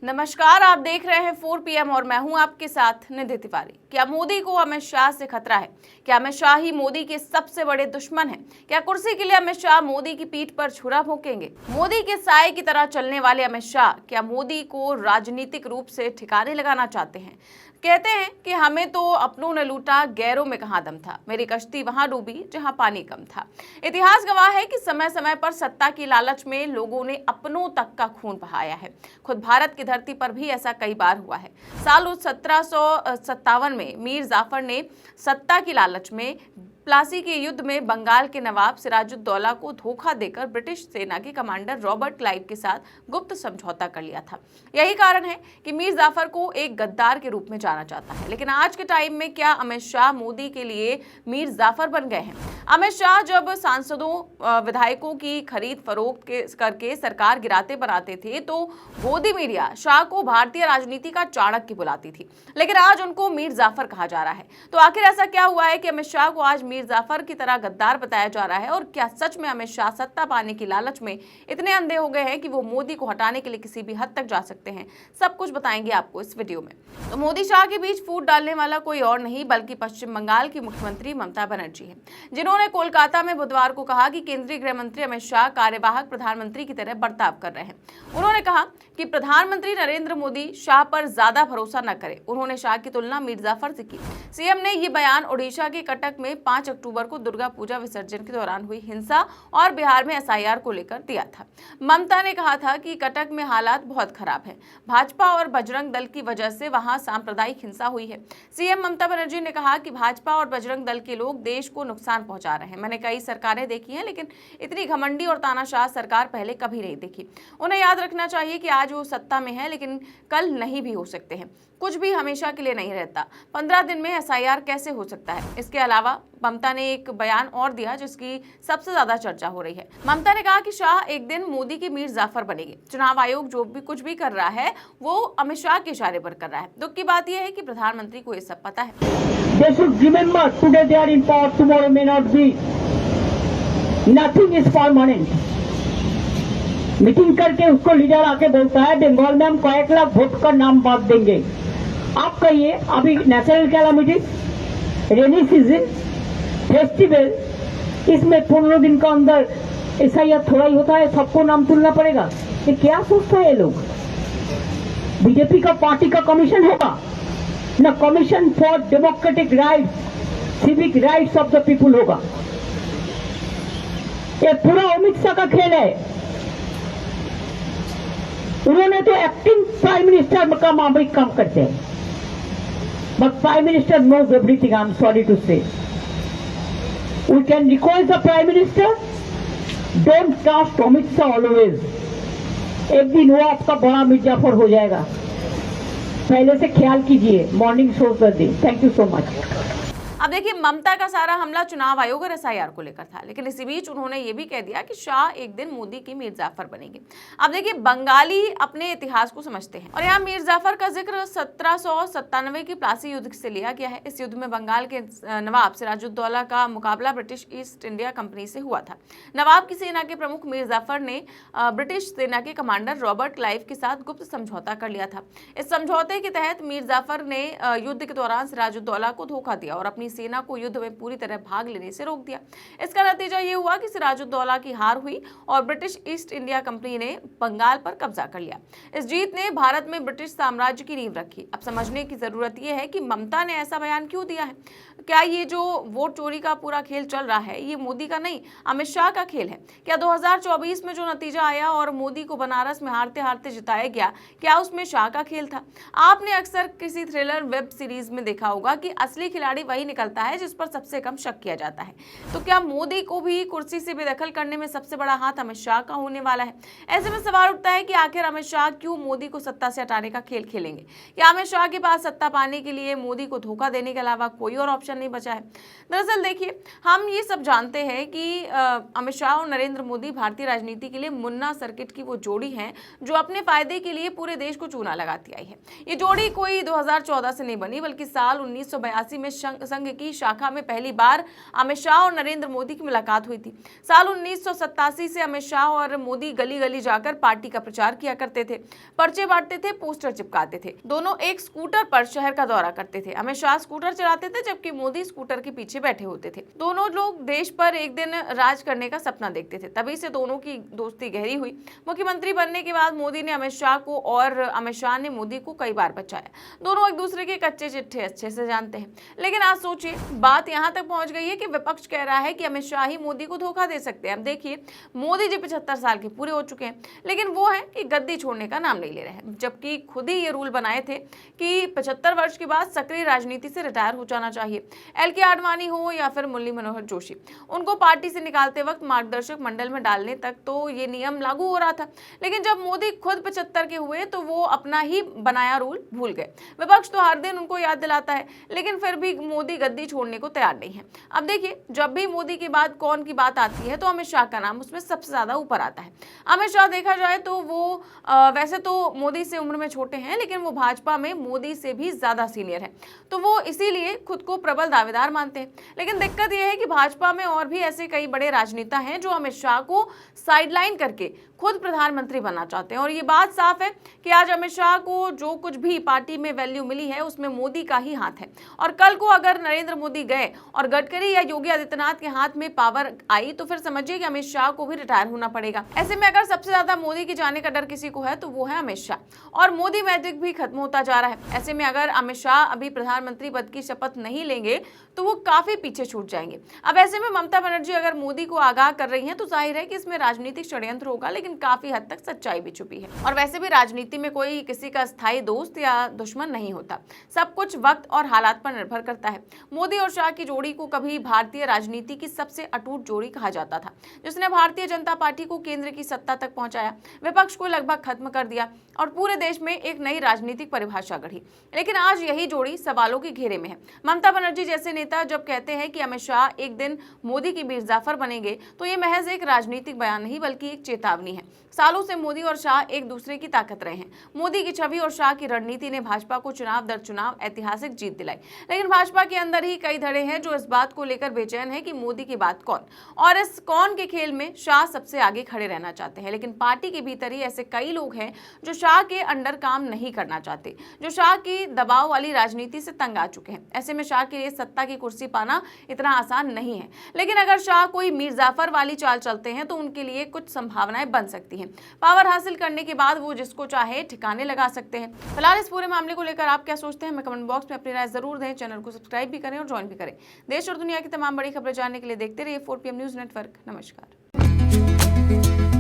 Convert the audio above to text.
नमस्कार, आप देख रहे हैं 4 PM और मैं हूं आपके साथ निधि तिवारी। क्या मोदी को अमित शाह से खतरा है? क्या अमित शाह ही मोदी के सबसे बड़े दुश्मन हैं? क्या कुर्सी के लिए अमित शाह मोदी की पीठ पर छुरा भोंकेंगे? मोदी के साए की तरह चलने वाले अमित शाह क्या मोदी को राजनीतिक रूप से ठिकाने लगाना चाहते हैं? कहते हैं कि हमें तो अपनों ने लूटा, गैरों में कहां दम था। मेरी कश्ती वहां डूबी जहां पानी कम था। इतिहास गवाह है कि समय समय पर सत्ता की लालच में लोगों ने अपनों तक का खून बहाया है। खुद भारत की धरती पर भी ऐसा कई बार हुआ है। साल 1757 में मीर जाफर ने सत्ता की लालच में प्लासी के युद्ध में बंगाल के नवाब सिराजुद्दौला को धोखा देकर ब्रिटिश सेना के कमांडर रॉबर्ट क्लाइव के साथ गुप्त समझौता कर लिया था। यही कारण है कि मीर जाफर को एक गद्दार के रूप में जाना जाता है। लेकिन आज के टाइम में क्या अमित शाह मोदी के लिए मीर जाफर बन गए हैं? अमित शाह जब सांसदों विधायकों की खरीद फरोख्त करके सरकार गिराते बनाते थे तो गोदी मीडिया शाह को भारतीय राजनीति का चाणक्य बुलाती थी, लेकिन आज उनको मीर जाफर कहा जा रहा है। तो आखिर ऐसा क्या हुआ है कि अमित शाह को आज मीर जाफर की तरह गद्दार बताया जा रहा है? और क्या सच में अमित शाह सत्ता पाने की लालच में इतने अंधे हो गए हैं कि वो मोदी को हटाने के लिए किसी भी हद तक जा सकते हैं? सब कुछ बताएंगे आपको इस वीडियो में। तो मोदी शाह के बीच फूट डालने वाला कोई और नहीं बल्कि पश्चिम बंगाल की मुख्यमंत्री ममता बनर्जी है, जिन्होंने कोलकाता में बुधवार को कहा कि केंद्रीय गृह मंत्री अमित शाह कार्यवाहक प्रधानमंत्री की तरह बर्ताव कर रहे हैं। उन्होंने कहा कि प्रधानमंत्री नरेंद्र मोदी शाह पर ज्यादा भरोसा न करें। उन्होंने शाह की तुलना मीर जाफर से की। सीएम ने ये बयान ओडिशा के कटक में 5 अक्टूबर को दुर्गा पूजा विसर्जन के दौरान हुई हिंसा और बिहार में एसआईआर को लेकर दिया था। ममता ने कहा था कि कटक में हालात बहुत खराब है। भाजपा और बजरंग दल की वजह से वहां सांप्रदायिक हिंसा हुई है। सीएम ममता बनर्जी ने कहा कि भाजपा और बजरंग दल के लोग देश को नुकसान पहुंचा रहे हैं। मैंने कई सरकारें देखी हैं, लेकिन इतनी घमंडी और तानाशाह सरकार पहले कभी नहीं देखी। उन्हें याद रखना चाहिए कि आज वो सत्ता में है, लेकिन कल नहीं भी हो सकते हैं। कुछ भी हमेशा के लिए नहीं रहता। 15 दिन में एसआईआर कैसे हो सकता है? इसके अलावा ममता ने एक बयान और दिया जिसकी सबसे ज्यादा चर्चा हो रही है। ममता ने कहा कि शाह एक दिन मोदी की मीर जाफर बनेंगे। चुनाव आयोग जो भी कुछ भी कर रहा है वो अमित शाह के इशारे पर कर रहा है। दुख की बात यह है कि प्रधानमंत्री को ये सब पता है। They should remember today they are in power, tomorrow may not be. Nothing is permanent. Meeting करके उसको लीडर आके बोलता है बंगाल में हम कয়েক लाख वोट का नाम बांट देंगे। आप कहिए अभी national calamity, rainy season, festival, इसमें 15 दिन का अंदर एसआईआर थोड़ा ही होता है, सबको नाम तुलना पड़ेगा। ये क्या सोचता है ये लोग? बीजेपी का पार्टी का कमीशन होगा ना, commission for democratic rights, civic rights of the people होगा। ये पूरा अमित शाह का खेल है। उन्होंने तो एक्टिंग प्राइम मिनिस्टर का मामले काम करते हैं, but prime minister knows everything. I am sorry to say we can request the prime minister, don't trust Amit Shah always. एक दिन वो आपका बड़ा मिर्जाफर हो जाएगा, पहले से ख्याल कीजिए। मॉर्निंग शो कर दी। Thank you so much. अब देखिए, ममता का सारा हमला चुनाव आयोग और एसआईआर को लेकर था, लेकिन इसी बीच उन्होंने ये भी कह दिया कि शाह एक दिन मोदी की मीर जाफर बनेंगे। अब देखिए, बंगाली अपने इतिहास को समझते हैं और यहाँ मीर जाफर का जिक्र 1797 की प्लासी युद्ध से लिया गया है। इस युद्ध में बंगाल के नवाब सिराजुद्दौला का मुकाबला ब्रिटिश ईस्ट इंडिया कंपनी से हुआ था। नवाब की सेना के प्रमुख मीर जाफर ने ब्रिटिश सेना के कमांडर रॉबर्ट क्लाइव के साथ गुप्त समझौता कर लिया था। इस समझौते के तहत मीर जाफर ने युद्ध के दौरान सिराजुद्दौला को धोखा दिया और अपनी सेना को युद्ध में पूरी तरह भाग लेने से रोक दिया। इसका नतीजा ये हुआ कि सिराजुद्दौला की हार हुई और ब्रिटिश ईस्ट इंडिया कंपनी ने बंगाल पर कब्जा कर लिया। इस जीत ने भारत में ब्रिटिश साम्राज्य की नींव रखी। अब समझने की जरूरत यह है कि ममता ने ऐसा बयान क्यों दिया है। क्या ये जो वोट चोरी का पूरा खेल चल रहा है ये मोदी का नहीं, अमित शाह का खेल है? क्या 2024 में जो नतीजा आया और मोदी को बनारस में हारते हारते जिताया गया, क्या उसमें शाह का खेल था? आपने अक्सर किसी थ्रिलर वेब सीरीज में देखा होगा कि असली खिलाड़ी वही निकलता है जिस पर सबसे कम शक किया जाता है। तो क्या मोदी को भी कुर्सी से बेदखल करने में सबसे बड़ा हाथ अमित शाह का होने वाला है? ऐसे में सवाल उठता है कि आखिर अमित शाह क्यों मोदी को सत्ता से हटाने का खेल खेलेंगे? क्या अमित शाह के पास सत्ता पाने के लिए मोदी को धोखा देने के अलावा कोई और ऑप्शन नहीं बचा है? दरअसल देखिए, हम ये सब जानते हैं कि अमित शाह और नरेंद्र मोदी भारतीय राजनीति के लिए मुन्ना सर्किट की वो जोड़ी है जो अपने फायदे के लिए पूरे देश को चूना लगाती आई है। ये जोड़ी कोई 2014 से नहीं बनी, बल्कि साल 1982 में संघ की शाखा में पहली बार अमित शाह और नरेंद्र मोदी की मुलाकात हुई थी। साल 1987 से अमित शाह और मोदी गली गली जाकर पार्टी का प्रचार किया करते थे, पर्चे बांटते थे, पोस्टर चिपकाते थे। दोनों एक स्कूटर पर शहर का दौरा करते थे। अमित शाह स्कूटर चलाते थे जबकि मोदी स्कूटर के पीछे बैठे होते थे। दोनों लोग देश पर एक दिन राज करने का सपना देखते थे। तभी से दोनों की दोस्ती गहरी हुई। मुख्यमंत्री बनने के बाद मोदी ने अमित शाह को और अमित शाह ने मोदी को कई बार बचाया। दोनों एक दूसरे के कच्चे चिट्ठे अच्छे से जानते हैं। लेकिन आज सोचिए, बात यहां तक पहुंच गई है कि विपक्ष कह रहा है कि अमित शाह ही मोदी को धोखा दे सकते हैं। अब देखिए, मोदी जी 75 साल के पूरे हो चुके हैं, लेकिन वो है कि गद्दी छोड़ने का नाम नहीं ले रहे हैं, जबकि खुद ही ये रूल बनाए थे कि 75 वर्ष के बाद सक्रिय राजनीति से रिटायर हो जाना चाहिए। LK आडवाणी हो या फिर मुरली मनोहर जोशी, उनको पार्टी से निकालते वक्त मार्गदर्शक मंडल में डालने तक तो ये नियम लागू हो रहा था। लेकिन जब मोदी खुद 75 के हुए तो वो अपना ही बनाया रूल भूल गए। विपक्ष तो हर दिन उनको याद दिलाता है, लेकिन फिर भी मोदी गद्दी छोड़ने को तैयार नहीं है। अब देखिए, जब भी मोदी के बाद कौन की बात आती है तो अमित शाह का नाम उसमें सबसे ज्यादा ऊपर आता है। अमित शाह देखा जाए तो वो वैसे तो मोदी से उम्र में छोटे हैं, लेकिन वो भाजपा में मोदी से भी ज्यादा सीनियर है, तो वो इसीलिए खुद को प्रबल दावेदार मानते हैं। लेकिन दिक्कत यह है कि भाजपा में और भी ऐसे कई बड़े राजनेता हैं जो अमित शाह को साइडलाइन करके खुद प्रधानमंत्री बनना चाहते हैं। और ये बात साफ है कि आज अमित शाह को जो कुछ भी पार्टी में वैल्यू मिली है उसमें मोदी का ही हाथ है। और कल को अगर नरेंद्र मोदी गए और गडकरी या योगी आदित्यनाथ के हाथ में पावर आई तो फिर समझिए कि अमित शाह को भी रिटायर होना पड़ेगा। ऐसे में अगर सबसे ज्यादा मोदी की जाने का डर किसी को है तो वो है अमित शाह। और मोदी मैजिक भी खत्म होता जा रहा है। ऐसे में अगर अमित शाह अभी प्रधानमंत्री पद की शपथ नहीं लेंगे तो वो काफी पीछे छूट जाएंगे। अब ऐसे में ममता बनर्जी अगर मोदी को आगाह कर रही हैं तो जाहिर है कि इसमें राजनीतिक षड्यंत्र होगा, लेकिन काफी हद तक सच्चाई भी छुपी है। और वैसे भी राजनीति में कोई किसी का स्थायी दोस्त या दुश्मन नहीं होता, सब कुछ वक्त और हालात पर निर्भर करता है। मोदी और शाह की जोड़ी को कभी भारतीय राजनीति की सबसे अटूट जोड़ी कहा जाता था, जिसने भारतीय जनता पार्टी को केंद्र की सत्ता तक पहुंचाया, विपक्ष को लगभग खत्म कर दिया और पूरे देश में एक नई राजनीतिक परिभाषा गढ़ी। लेकिन आज यही जोड़ी सवालों के घेरे में है। ममता बनर्जी जैसे नेता जब कहते हैं कि अमित शाह एक दिन मोदी की मीर जाफर बनेंगे तो ये महज एक राजनीतिक बयान नहीं बल्कि एक चेतावनी है। सालों से मोदी और शाह एक दूसरे की ताकत रहे हैं। मोदी की छवि और शाह की रणनीति ने भाजपा को चुनाव दर चुनाव ऐतिहासिक जीत दिलाई। लेकिन भाजपा के अंदर ही कई धड़े हैं जो इस बात को लेकर बेचैन है कि मोदी के बाद कौन, और इस कौन के खेल में शाह सबसे आगे खड़े रहना चाहते हैं। लेकिन पार्टी के भीतर ही ऐसे कई लोग हैं जो शाह के अंडर काम नहीं करना चाहते, जो शाह की दबाव वाली राजनीति से तंग आ चुके हैं। ऐसे में शाह के लिए सत्ता की कुर्सी पाना इतना आसान नहीं है। लेकिन अगर शाह कोई मीर जाफर वाली चाल चलते हैं तो उनके लिए कुछ संभावनाएं बन सकती हैं। पावर हासिल करने के बाद वो जिसको चाहे ठिकाने लगा सकते हैं। फिलहाल इस पूरे मामले को लेकर आप क्या सोचते हैं, हमें कमेंट बॉक्स में अपनी राय जरूर दें। चैनल को सब्सक्राइब भी करें और ज्वाइन भी करें। देश और दुनिया की तमाम बड़ी खबरें जानने के लिए देखते रहिए 4PM न्यूज नेटवर्क। नमस्कार।